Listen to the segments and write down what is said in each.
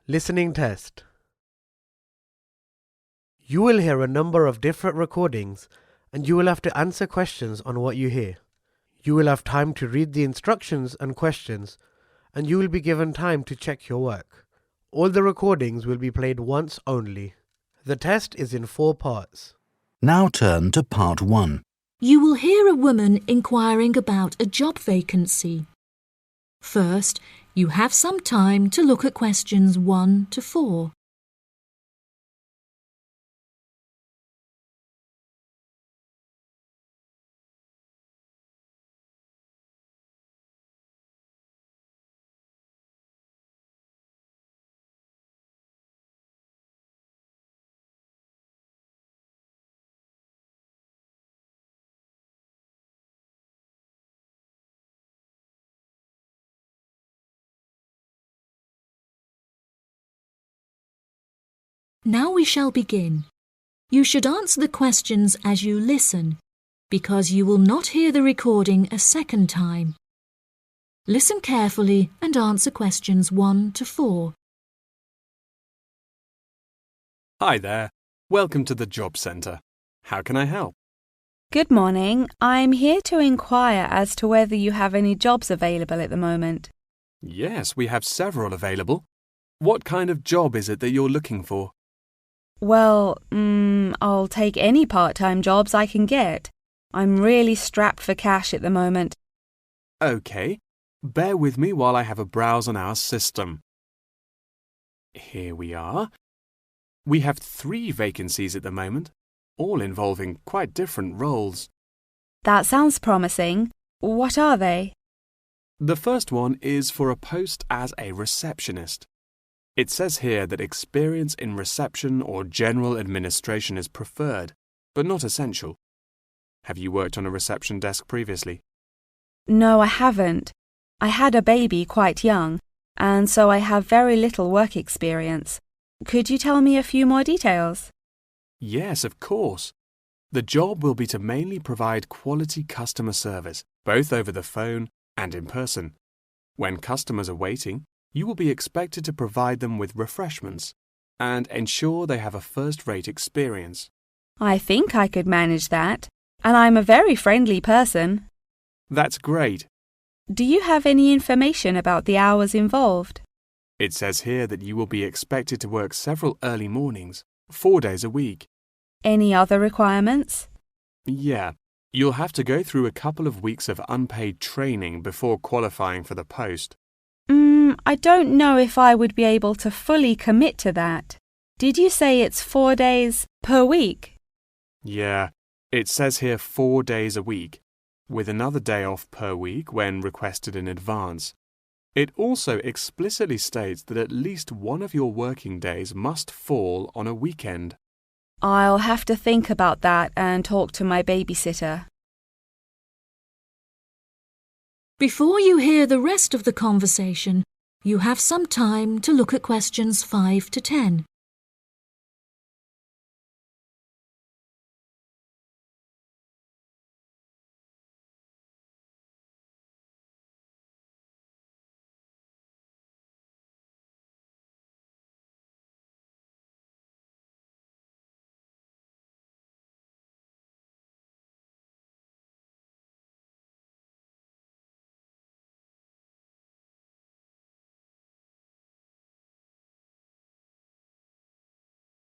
Listening test. You will hear a number of different recordings and you will have to answer questions on what you hear. You will have time to read the instructions and questions and you will be given time to check your work. All the recordings will be played once only. The test is in 4 parts. Now turn to part 1. You will hear a woman inquiring about a job vacancy. First, you have some time to look at questions 1 to 4. Now we shall begin. You should answer the questions as you listen, because you will not hear the recording a second time. Listen carefully and answer questions 1 to 4. Hi there. Welcome to the Job Centre. How can I help? Good morning. I'm here to inquire as to whether you have any jobs available at the moment. Yes, we have several available. What kind of job is it that you're looking for? Well, I'll take any part-time jobs I can get. I'm really strapped for cash at the moment. OK. Bear with me while I have a browse on our system. Here we are. We have 3 vacancies at the moment, all involving quite different roles. That sounds promising. What are they? The first one is for a post as a receptionist. It says here that experience in reception or general administration is preferred, but not essential. Have you worked on a reception desk previously? No, I haven't. I had a baby quite young, and so I have very little work experience. Could you tell me a few more details? Yes, of course. The job will be to mainly provide quality customer service, both over the phone and in person. When customers are waiting, you will be expected to provide them with refreshments and ensure they have a first-rate experience. I think I could manage that, and I'm a very friendly person. That's great. Do you have any information about the hours involved? It says here that you will be expected to work several early mornings, 4 days a week. Any other requirements? Yeah, you'll have to go through a couple of weeks of unpaid training before qualifying for the post. I don't know if I would be able to fully commit to that. Did you say it's 4 days per week? Yeah, it says here 4 days a week, with another day off per week when requested in advance. It also explicitly states that at least one of your working days must fall on a weekend. I'll have to think about that and talk to my babysitter. Before you hear the rest of the conversation, you have some time to look at questions 5 to 10.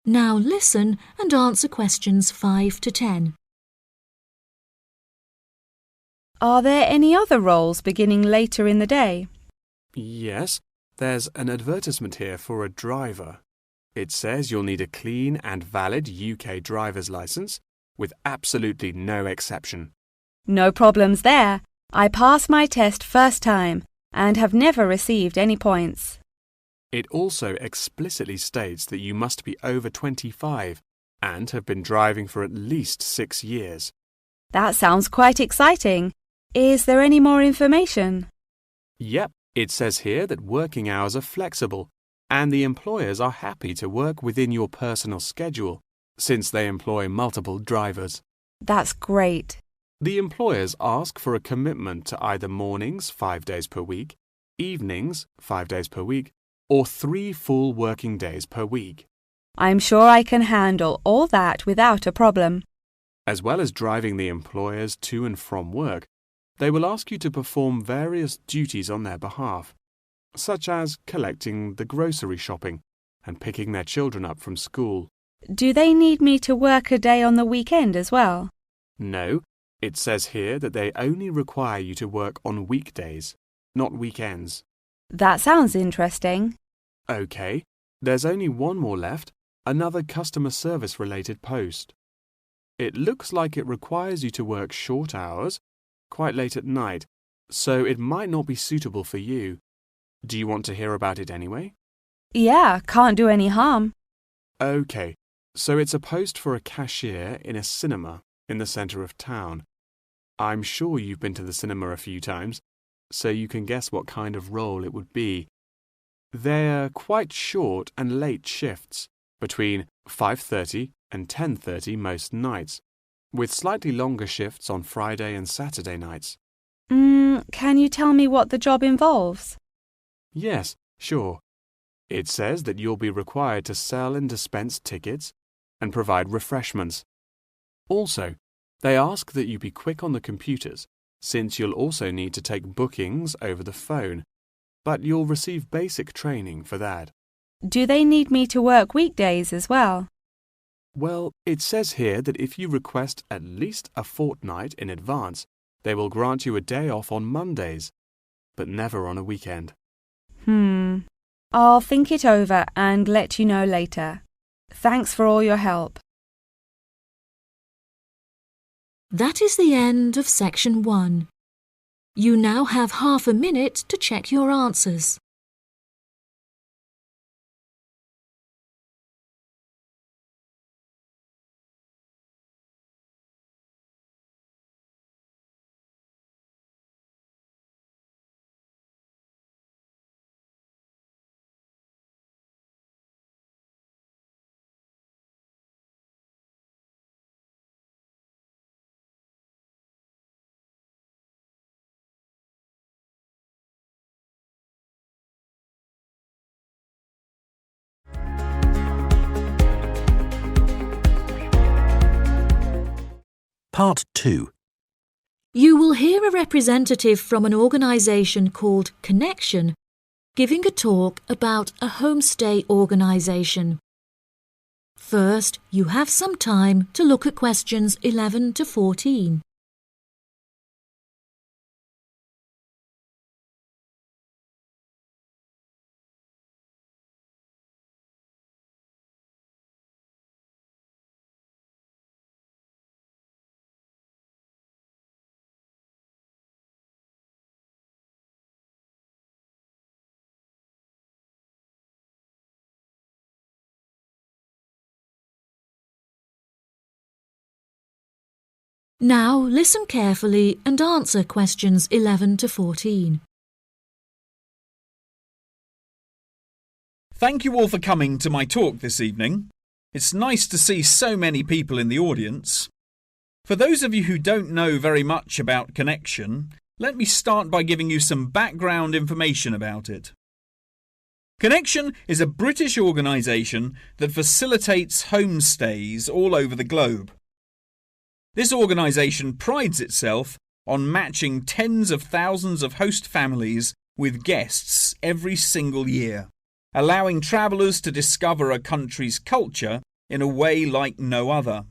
Now listen and answer questions 5 to 10. Are there any other roles beginning later in the day? Yes, there's an advertisement here for a driver. It says you'll need a clean and valid UK driver's licence, with absolutely no exception. No problems there. I passed my test first time and have never received any points. It also explicitly states that you must be over 25 and have been driving for at least 6 years. That sounds quite exciting. Is there any more information? Yep, it says here that working hours are flexible and the employers are happy to work within your personal schedule since they employ multiple drivers. That's great. The employers ask for a commitment to either mornings 5 days per week, evenings 5 days per week, or 3 full working days per week. I'm sure I can handle all that without a problem. As well as driving the employers to and from work, they will ask you to perform various duties on their behalf, such as collecting the grocery shopping and picking their children up from school. Do they need me to work a day on the weekend as well? No, it says here that they only require you to work on weekdays, not weekends. That sounds interesting. OK, there's only one more left, another customer service related post. It looks like it requires you to work short hours, quite late at night, so it might not be suitable for you. Do you want to hear about it anyway? Yeah, can't do any harm. OK, so it's a post for a cashier in a cinema in the centre of town. I'm sure you've been to the cinema a few times, so you can guess what kind of role it would be. They're quite short and late shifts, between 5:30 and 10:30 most nights, with slightly longer shifts on Friday and Saturday nights. Can you tell me what the job involves? Yes, sure. It says that you'll be required to sell and dispense tickets and provide refreshments. Also, they ask that you be quick on the computers, since you'll also need to take bookings over the phone, but you'll receive basic training for that. Do they need me to work weekdays as well? Well, it says here that if you request at least a fortnight in advance, they will grant you a day off on Mondays, but never on a weekend. I'll think it over and let you know later. Thanks for all your help. That is the end of section 1. You now have half a minute to check your answers. Part 2. You will hear a representative from an organisation called Connection giving a talk about a homestay organisation. First, you have some time to look at questions 11 to 14. Now listen carefully and answer questions 11 to 14. Thank you all for coming to my talk this evening. It's nice to see so many people in the audience. For those of you who don't know very much about Connection, let me start by giving you some background information about it. Connection is a British organisation that facilitates homestays all over the globe. This organisation prides itself on matching tens of thousands of host families with guests every single year, allowing travellers to discover a country's culture in a way like no other.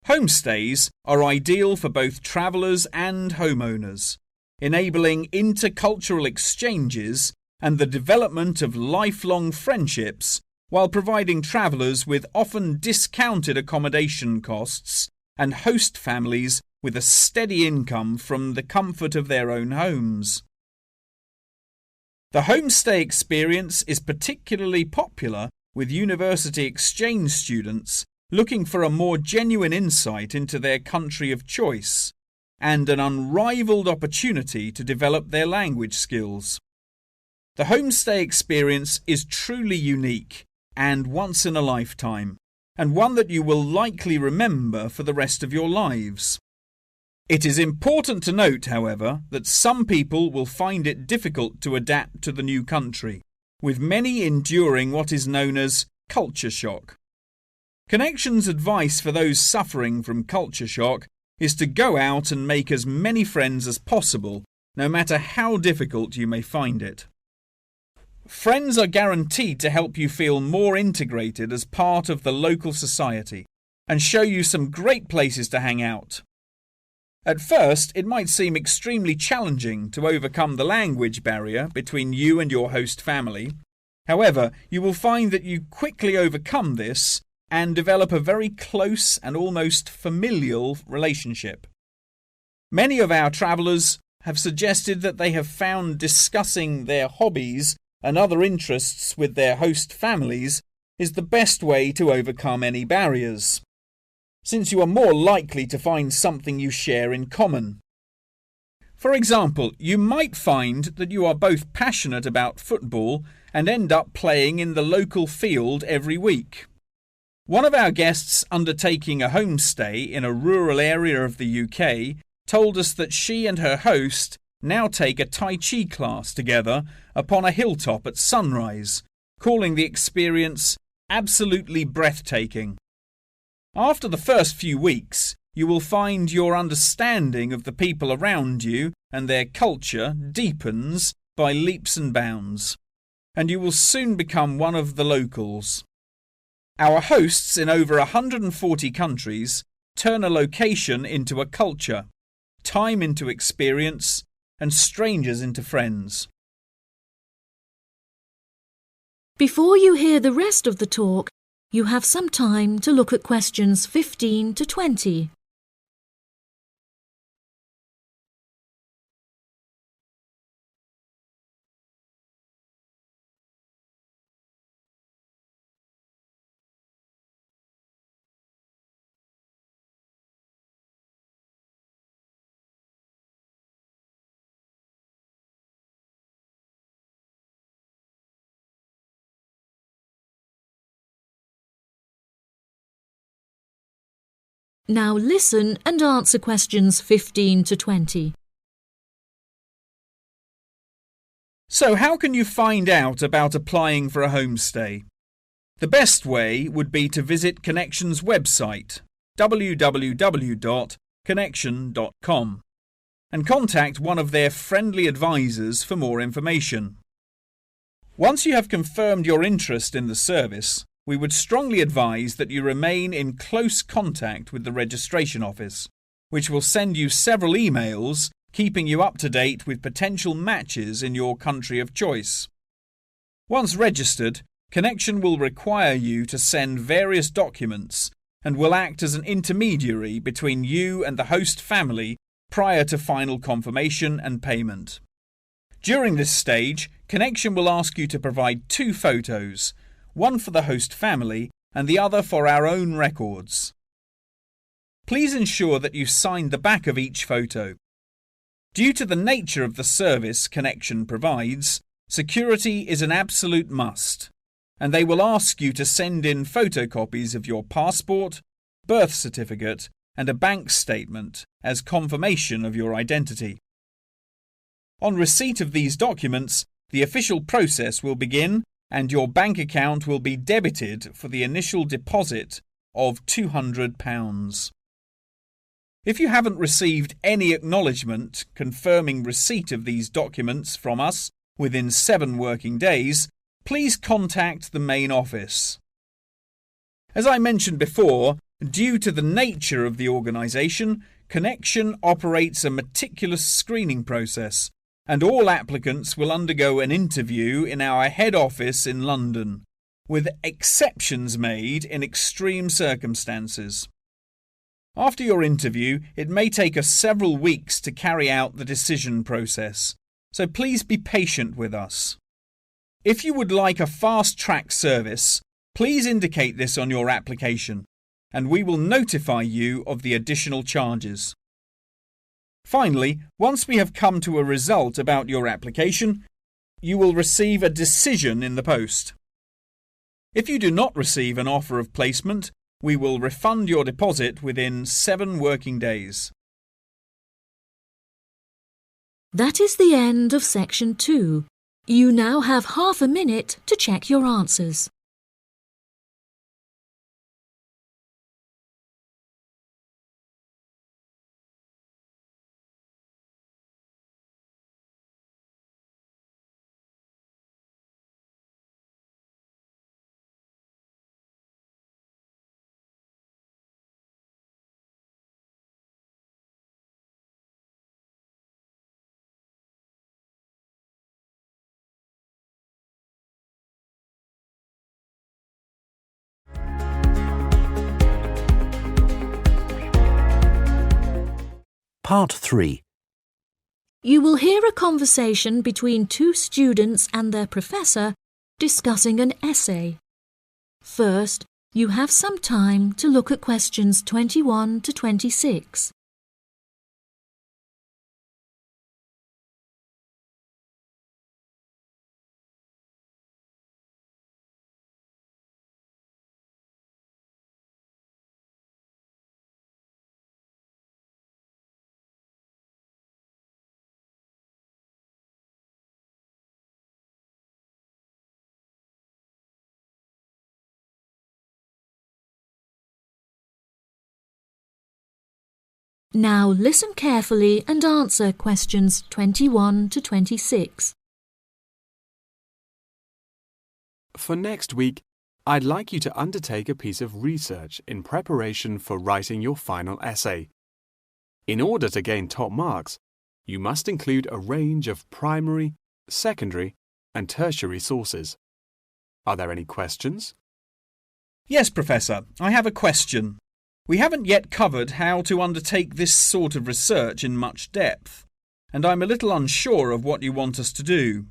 Homestays are ideal for both travellers and homeowners, enabling intercultural exchanges and the development of lifelong friendships while providing travellers with often discounted accommodation costs and host families with a steady income from the comfort of their own homes. The homestay experience is particularly popular with university exchange students looking for a more genuine insight into their country of choice and an unrivaled opportunity to develop their language skills. The homestay experience is truly unique and once in a lifetime, and one that you will likely remember for the rest of your lives. It is important to note, however, that some people will find it difficult to adapt to the new country, with many enduring what is known as culture shock. Connection's advice for those suffering from culture shock is to go out and make as many friends as possible, no matter how difficult you may find it. Friends are guaranteed to help you feel more integrated as part of the local society and show you some great places to hang out. At first, it might seem extremely challenging to overcome the language barrier between you and your host family. However, you will find that you quickly overcome this and develop a very close and almost familial relationship. Many of our travellers have suggested that they have found discussing their hobbies and other interests with their host families is the best way to overcome any barriers, since you are more likely to find something you share in common. For example, you might find that you are both passionate about football and end up playing in the local field every week. One of our guests undertaking a homestay in a rural area of the UK told us that she and her host now take a Tai Chi class together upon a hilltop at sunrise, calling the experience absolutely breathtaking. After the first few weeks, you will find your understanding of the people around you and their culture deepens by leaps and bounds, and you will soon become one of the locals. Our hosts in over 140 countries turn a location into a culture, time into experience, and strangers into friends. Before you hear the rest of the talk, you have some time to look at questions 15 to 20. Now listen and answer questions 15 to 20. So how can you find out about applying for a homestay? The best way would be to visit Connection's website, www.connection.com, and contact one of their friendly advisors for more information. Once you have confirmed your interest in the service, we would strongly advise that you remain in close contact with the registration office, which will send you several emails keeping you up to date with potential matches in your country of choice. Once registered, Connection will require you to send various documents and will act as an intermediary between you and the host family prior to final confirmation and payment. During this stage, Connection will ask you to provide 2 photos, one for the host family and the other for our own records. Please ensure that you sign the back of each photo. Due to the nature of the service Connection provides, security is an absolute must, and they will ask you to send in photocopies of your passport, birth certificate, and a bank statement as confirmation of your identity. On receipt of these documents, the official process will begin and your bank account will be debited for the initial deposit of £200. If you haven't received any acknowledgement confirming receipt of these documents from us within 7 working days, please contact the main office. As I mentioned before, due to the nature of the organisation, Connection operates a meticulous screening process, and all applicants will undergo an interview in our head office in London, with exceptions made in extreme circumstances. After your interview, it may take us several weeks to carry out the decision process, so please be patient with us. If you would like a fast-track service, please indicate this on your application, and we will notify you of the additional charges. Finally, once we have come to a result about your application, you will receive a decision in the post. If you do not receive an offer of placement, we will refund your deposit within 7 working days. That is the end of section 2. You now have half a minute to check your answers. Part 3. You will hear a conversation between two students and their professor discussing an essay. First, you have some time to look at questions 21 to 26. Now listen carefully and answer questions 21 to 26. For next week, I'd like you to undertake a piece of research in preparation for writing your final essay. In order to gain top marks, you must include a range of primary, secondary, and tertiary sources. Are there any questions? Yes, Professor, I have a question. We haven't yet covered how to undertake this sort of research in much depth, and I'm a little unsure of what you want us to do.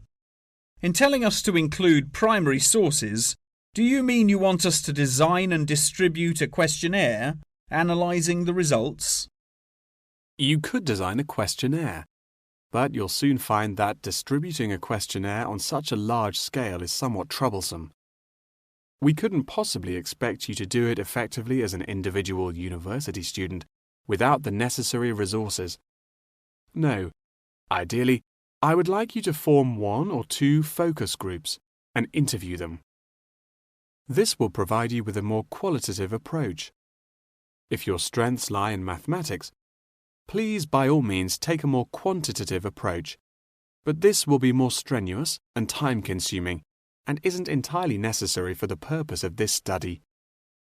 In telling us to include primary sources, do you mean you want us to design and distribute a questionnaire, analysing the results? You could design a questionnaire, but you'll soon find that distributing a questionnaire on such a large scale is somewhat troublesome. We couldn't possibly expect you to do it effectively as an individual university student without the necessary resources. No, ideally, I would like you to form 1 or 2 focus groups and interview them. This will provide you with a more qualitative approach. If your strengths lie in mathematics, please by all means take a more quantitative approach, but this will be more strenuous and time-consuming and isn't entirely necessary for the purpose of this study.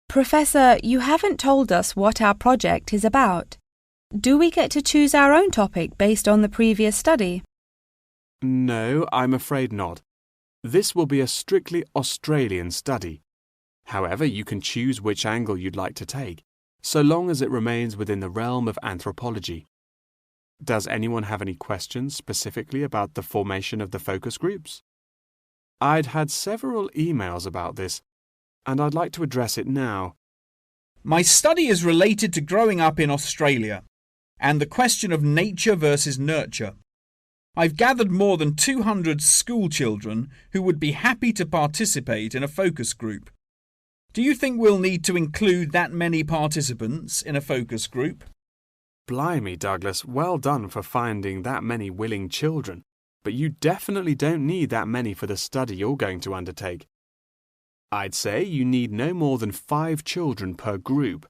Professor, you haven't told us what our project is about. Do we get to choose our own topic based on the previous study? No, I'm afraid not. This will be a strictly Australian study. However, you can choose which angle you'd like to take, so long as it remains within the realm of anthropology. Does anyone have any questions specifically about the formation of the focus groups? I'd had several emails about this, and I'd like to address it now. My study is related to growing up in Australia and the question of nature versus nurture. I've gathered more than 200 school children who would be happy to participate in a focus group. Do you think we'll need to include that many participants in a focus group? Blimey, Douglas, well done for finding that many willing children. But you definitely don't need that many for the study you're going to undertake. I'd say you need no more than 5 children per group,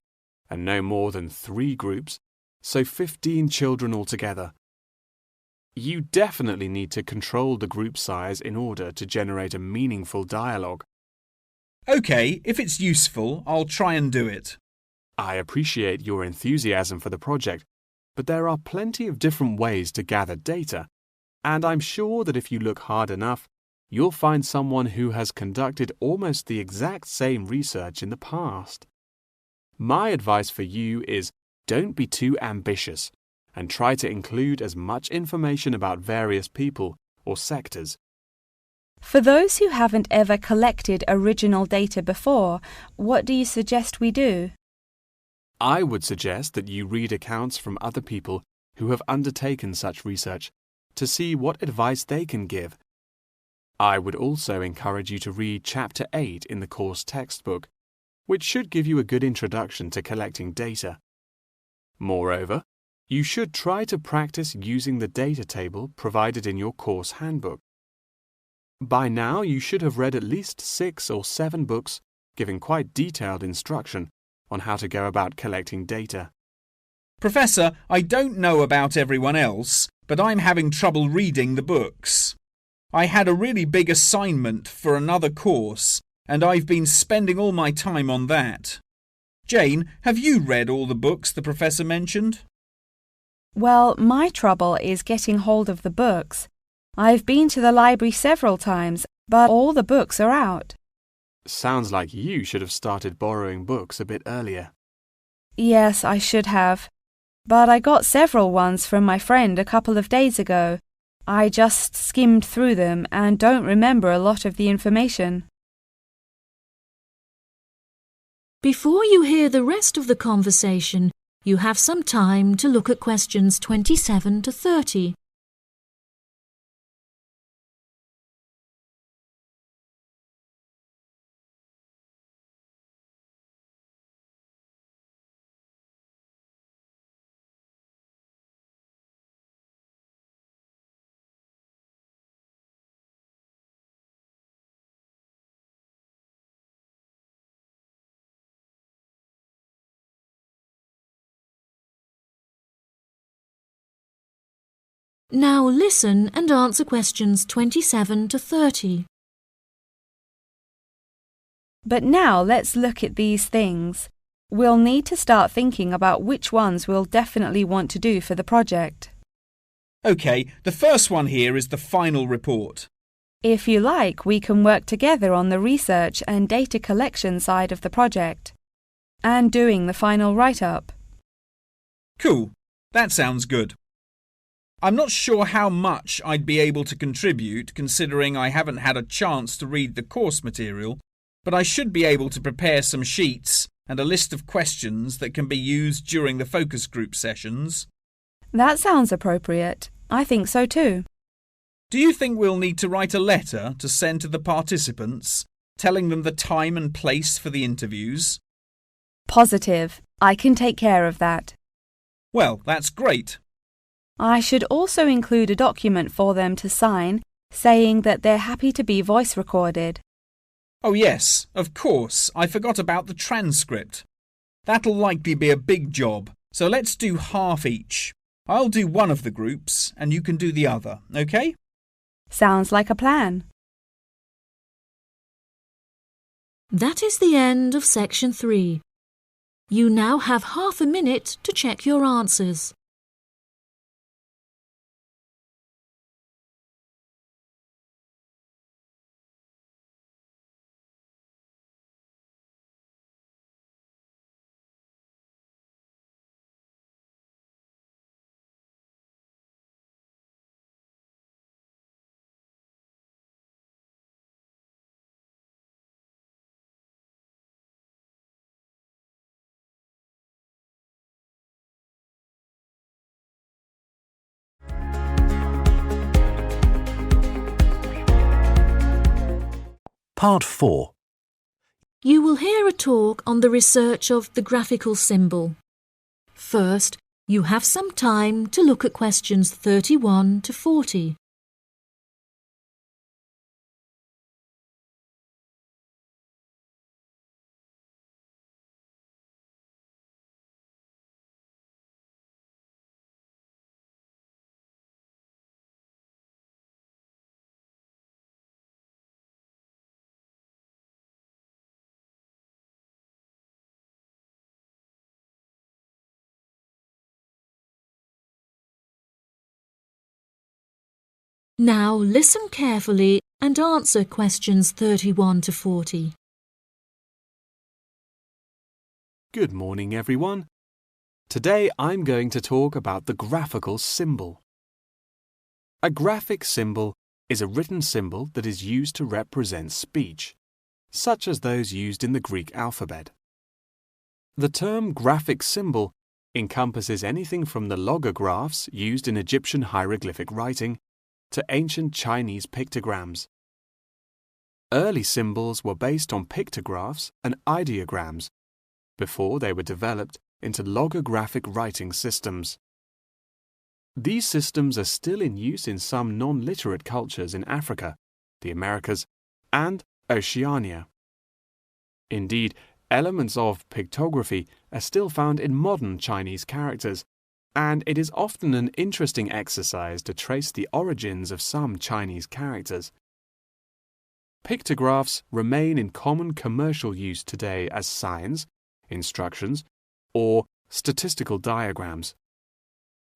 and no more than 3 groups, so 15 children altogether. You definitely need to control the group size in order to generate a meaningful dialogue. OK, if it's useful, I'll try and do it. I appreciate your enthusiasm for the project, but there are plenty of different ways to gather data. And I'm sure that if you look hard enough, you'll find someone who has conducted almost the exact same research in the past. My advice for you is don't be too ambitious and try to include as much information about various people or sectors. For those who haven't ever collected original data before, what do you suggest we do? I would suggest that you read accounts from other people who have undertaken such research to see what advice they can give. I would also encourage you to read Chapter 8 in the course textbook, which should give you a good introduction to collecting data. Moreover, you should try to practice using the data table provided in your course handbook. By now, you should have read at least 6 or 7 books giving quite detailed instruction on how to go about collecting data. Professor, I don't know about everyone else, but I'm having trouble reading the books. I had a really big assignment for another course, and I've been spending all my time on that. Jane, have you read all the books the professor mentioned? Well, my trouble is getting hold of the books. I've been to the library several times, but all the books are out. Sounds like you should have started borrowing books a bit earlier. Yes, I should have. But I got several ones from my friend a couple of days ago. I just skimmed through them and don't remember a lot of the information. Before you hear the rest of the conversation, you have some time to look at questions 27 to 30. Now listen and answer questions 27 to 30. But now let's look at these things. We'll need to start thinking about which ones we'll definitely want to do for the project. OK, the first one here is the final report. If you like, we can work together on the research and data collection side of the project and doing the final write-up. Cool, that sounds good. I'm not sure how much I'd be able to contribute considering I haven't had a chance to read the course material, but I should be able to prepare some sheets and a list of questions that can be used during the focus group sessions. That sounds appropriate. I think so too. Do you think we'll need to write a letter to send to the participants, telling them the time and place for the interviews? Positive. I can take care of that. Well, that's great. I should also include a document for them to sign saying that they're happy to be voice recorded. Oh yes, of course, I forgot about the transcript. That'll likely be a big job, so let's do half each. I'll do one of the groups and you can do the other, OK? Sounds like a plan. That is the end of section 3. You now have half a minute to check your answers. Part 4. You will hear a talk on the research of the graphical symbol. First, you have some time to look at questions 31 to 40. Now listen carefully and answer questions 31 to 40. Good morning, everyone. Today I'm going to talk about the graphical symbol. A graphic symbol is a written symbol that is used to represent speech, such as those used in the Greek alphabet. The term graphic symbol encompasses anything from the logographs used in Egyptian hieroglyphic writing to ancient Chinese pictograms. Early symbols were based on pictographs and ideograms before they were developed into logographic writing systems. These systems are still in use in some non-literate cultures in Africa, the Americas, and Oceania. Indeed, elements of pictography are still found in modern Chinese characters, and it is often an interesting exercise to trace the origins of some Chinese characters. Pictographs remain in common commercial use today as signs, instructions, or statistical diagrams.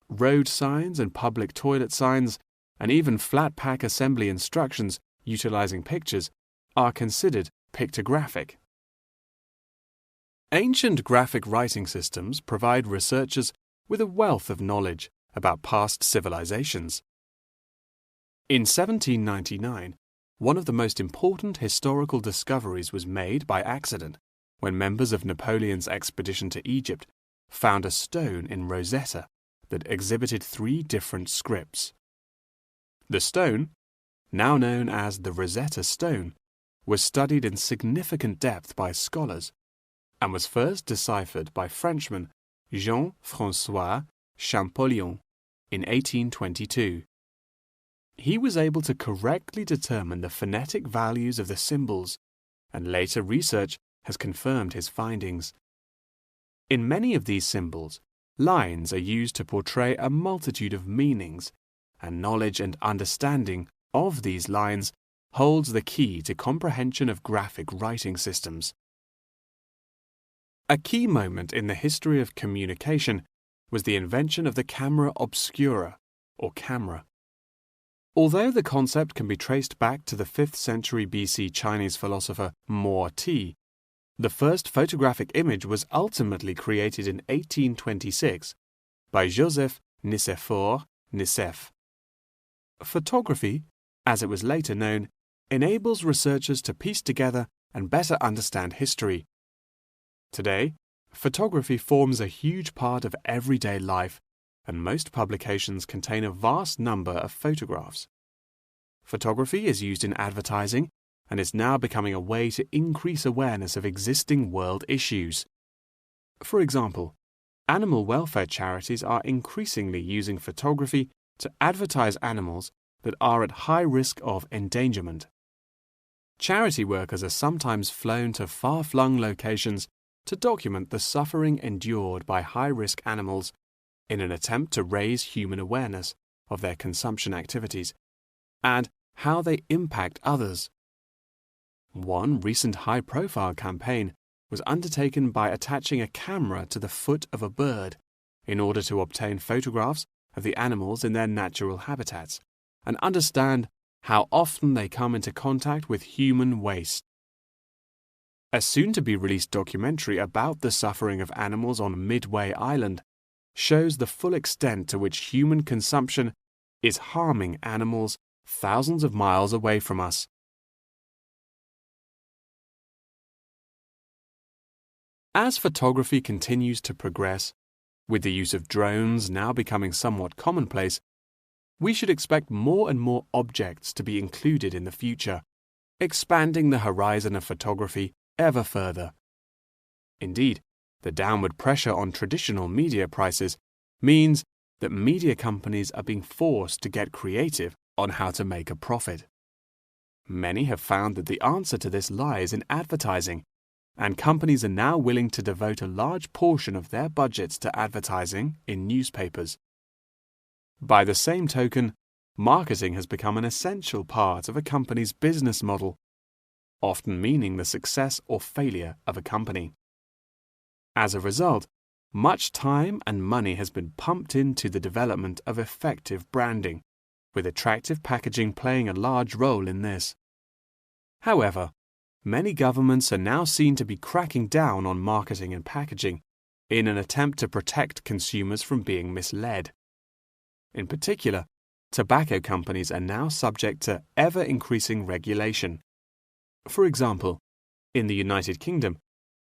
Road signs and public toilet signs, and even flat pack assembly instructions utilizing pictures, are considered pictographic. Ancient graphic writing systems provide researchers with a wealth of knowledge about past civilizations. In 1799, one of the most important historical discoveries was made by accident when members of Napoleon's expedition to Egypt found a stone in Rosetta that exhibited 3 different scripts. The stone, now known as the Rosetta Stone, was studied in significant depth by scholars and was first deciphered by Frenchman Jean-François Champollion in 1822. He was able to correctly determine the phonetic values of the symbols, and later research has confirmed his findings. In many of these symbols, lines are used to portray a multitude of meanings, and knowledge and understanding of these lines holds the key to comprehension of graphic writing systems. A key moment in the history of communication was the invention of the camera obscura, or camera. Although the concept can be traced back to the 5th century BC Chinese philosopher Mo Ti, the first photographic image was ultimately created in 1826 by Joseph Nicéphore Nicéph. Photography, as it was later known, enables researchers to piece together and better understand history. Today, photography forms a huge part of everyday life, and most publications contain a vast number of photographs. Photography is used in advertising and is now becoming a way to increase awareness of existing world issues. For example, animal welfare charities are increasingly using photography to advertise animals that are at high risk of endangerment. Charity workers are sometimes flown to far-flung locations to document the suffering endured by high-risk animals in an attempt to raise human awareness of their consumption activities and how they impact others. One recent high-profile campaign was undertaken by attaching a camera to the foot of a bird in order to obtain photographs of the animals in their natural habitats and understand how often they come into contact with human waste. A soon-to-be-released documentary about the suffering of animals on Midway Island shows the full extent to which human consumption is harming animals thousands of miles away from us. As photography continues to progress, with the use of drones now becoming somewhat commonplace, we should expect more and more objects to be included in the future, expanding the horizon of photography ever further. Indeed, the downward pressure on traditional media prices means that media companies are being forced to get creative on how to make a profit. Many have found that the answer to this lies in advertising, and companies are now willing to devote a large portion of their budgets to advertising in newspapers. By the same token, marketing has become an essential part of a company's business model, often meaning the success or failure of a company. As a result, much time and money has been pumped into the development of effective branding, with attractive packaging playing a large role in this. However, many governments are now seen to be cracking down on marketing and packaging in an attempt to protect consumers from being misled. In particular, tobacco companies are now subject to ever-increasing regulation. For example, in the United Kingdom,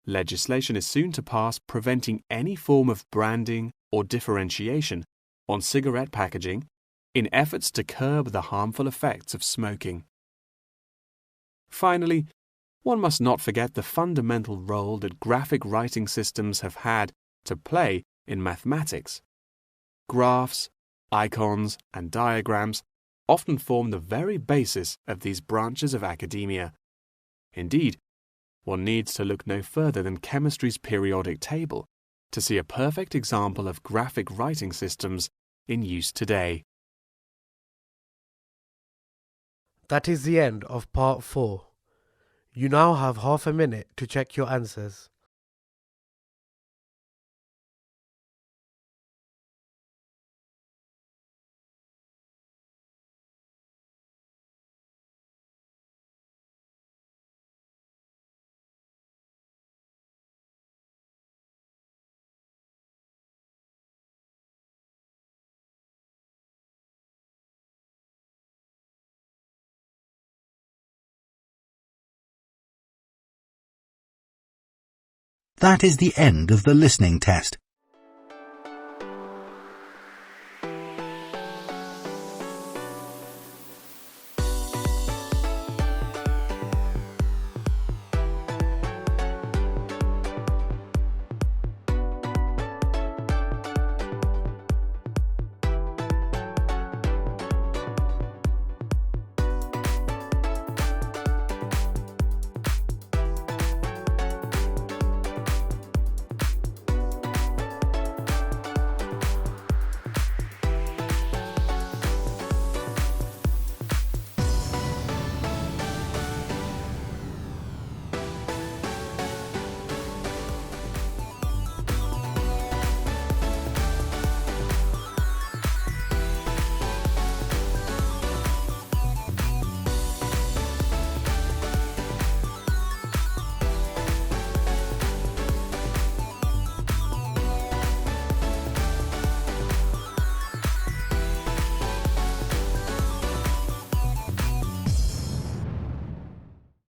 legislation is soon to pass preventing any form of branding or differentiation on cigarette packaging in efforts to curb the harmful effects of smoking. Finally, one must not forget the fundamental role that graphic writing systems have had to play in mathematics. Graphs, icons, and diagrams often form the very basis of these branches of academia. Indeed, one needs to look no further than chemistry's periodic table to see a perfect example of graphic writing systems in use today. That is the end of part 4. You now have half a minute to check your answers. That is the end of the listening test.